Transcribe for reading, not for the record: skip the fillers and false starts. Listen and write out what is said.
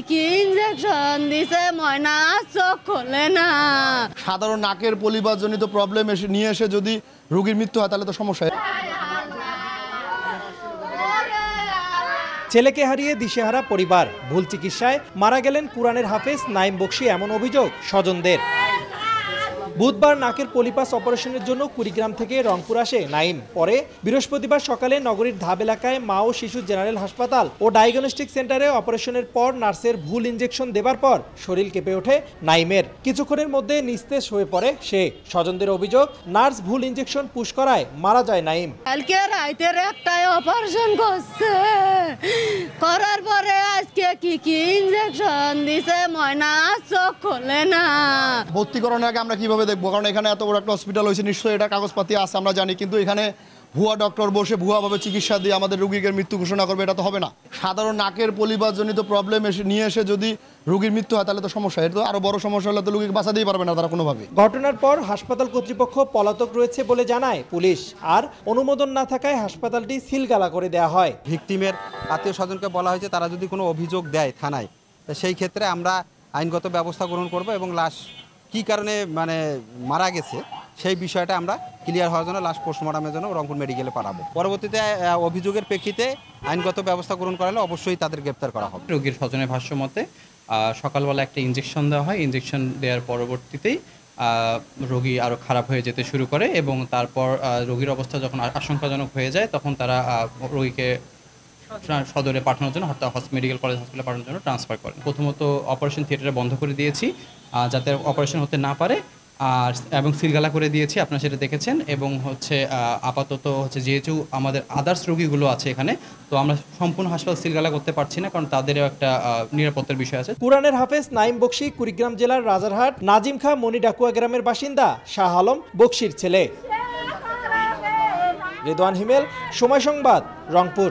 কি ইনজেকশন দিছে ময়না চোখ খোলে না। সাধারণ নাকের পলিপাসজনিত প্রবলেম নিয়ে এসে যদি রোগীর মৃত্যু হয় তাহলে তো সমস্যা। ছেলেকে হারিয়ে দিশেহারা পরিবার, ভুল চিকিৎসায় মারা গেলেন কুরআনের হাফেজ নাইম বকশী, এমন অভিযোগ স্বজনদের। বুধবার নাকের পলিপাস অপারেশনের জন্য কুড়িগ্রাম থেকে রংপুর আসে নাইম। পরে বৃহস্পতিবার সকালে নগরীর ধাব এলাকায় মা ও শিশু জেনারেল হাসপাতাল ও ডায়াগনস্টিক সেন্টারে অপারেশনের পর নার্সের ভুল ইনজেকশন দেবার পর শরীর কেঁপে ওঠে নাইমের। কিছুক্ষণের মধ্যে নিস্তেজ হয়ে পড়ে সে। স্বজনদের অভিযোগ, নার্স ভুল ইনজেকশন পুশ করায় মারা যায় নাইম। কালকে রাইতের একটাই অপারেশন করছে, করার পরে আজকে কি ইনজেকশন দিছে ময়না চোখ খোলে না। ভর্তি করানোর আগে আমরা কিভাবে দেখবো? কারণ এখানে এত বড় একটা হসপিটাল হয়েছে, নিশ্চয়ই এটা কাগজপাতি আছে আমরা জানি, কিন্তু এখানে ভুয়া ডক্টর বসে ভুয়াভাবে চিকিৎসা দিয়ে আমাদের রোগীর মৃত্যু ঘোষণা করবে, এটা তো হবে না। সাধারণ নাকের পলিপাসজনিত প্রবলেম নিয়ে এসে যদি রোগীর মৃত্যু হয় তাহলে তো সমস্যা। এটা তো আরো বড় সমস্যা হলে তো রোগীকে বাঁচাতেই পারবে না তারা কোনোভাবে। ঘটনার পর হাসপাতাল কর্তৃপক্ষ পলাতক রয়েছে বলে জানায় পুলিশ, আর অনুমোদন না থাকায় হাসপাতালটি সিলগালা করে দেওয়া হয়। ভিকটিমের আত্মীয় স্বজনকে বলা হয়েছে তারা যদি কোনো অভিযোগ দেয় থানায়, সেই ক্ষেত্রে আমরা আইনগত ব্যবস্থা গ্রহণ করব এবং লাশ কী কারণে মারা গেছে সেই বিষয়টা আমরা ক্লিয়ার হওয়ার জন্য লাশ পোস্টমর্টমের জন্য রংপুর মেডিকেলে পাঠাবো। পরবর্তীতে অভিযোগের প্রেক্ষিতে আইনগত ব্যবস্থা গ্রহণ করালে অবশ্যই তাদের গ্রেপ্তার করা হবে। রোগীর স্বজনের ভাষ্য মতে সকালবেলা একটা ইনজেকশন দেওয়া হয়, ইনজেকশন দেওয়ার পরবর্তীতেই রোগী আরও খারাপ হয়ে যেতে শুরু করে এবং তারপর রোগীর অবস্থা যখন আশঙ্কাজনক হয়ে যায় তখন তারা রোগীকে সদরে পাঠানোর জন্য মেডিকেল কলেজ হসপিটালে পাঠানোর জন্য ট্রান্সফার করেন। প্রথমত অপারেশন থিয়েটারে বন্ধ করে দিয়েছি যাতে অপারেশন হতে না পারে, আর এবং সিলগালা করে দিয়েছি, আপনারা সেটা দেখেছেন। এবং আপাতত যেহেতু আমাদের আদার্স রোগীগুলো আছে এখানে, তো আমরা সম্পূর্ণ হাসপাতাল সিলগালা করতে পারছি না, কারণ তাদেরও একটা নিরাপত্তার বিষয় আছে। কুরআনের হাফেজ নাইম বকশী কুড়িগ্রাম জেলার রাজারহাট নাজিম খাঁ মনিডাকুয়া গ্রামের বাসিন্দা শাহ আলম বকশীর ছেলে। রেদওয়ান হিমেল, সময় সংবাদ, রংপুর।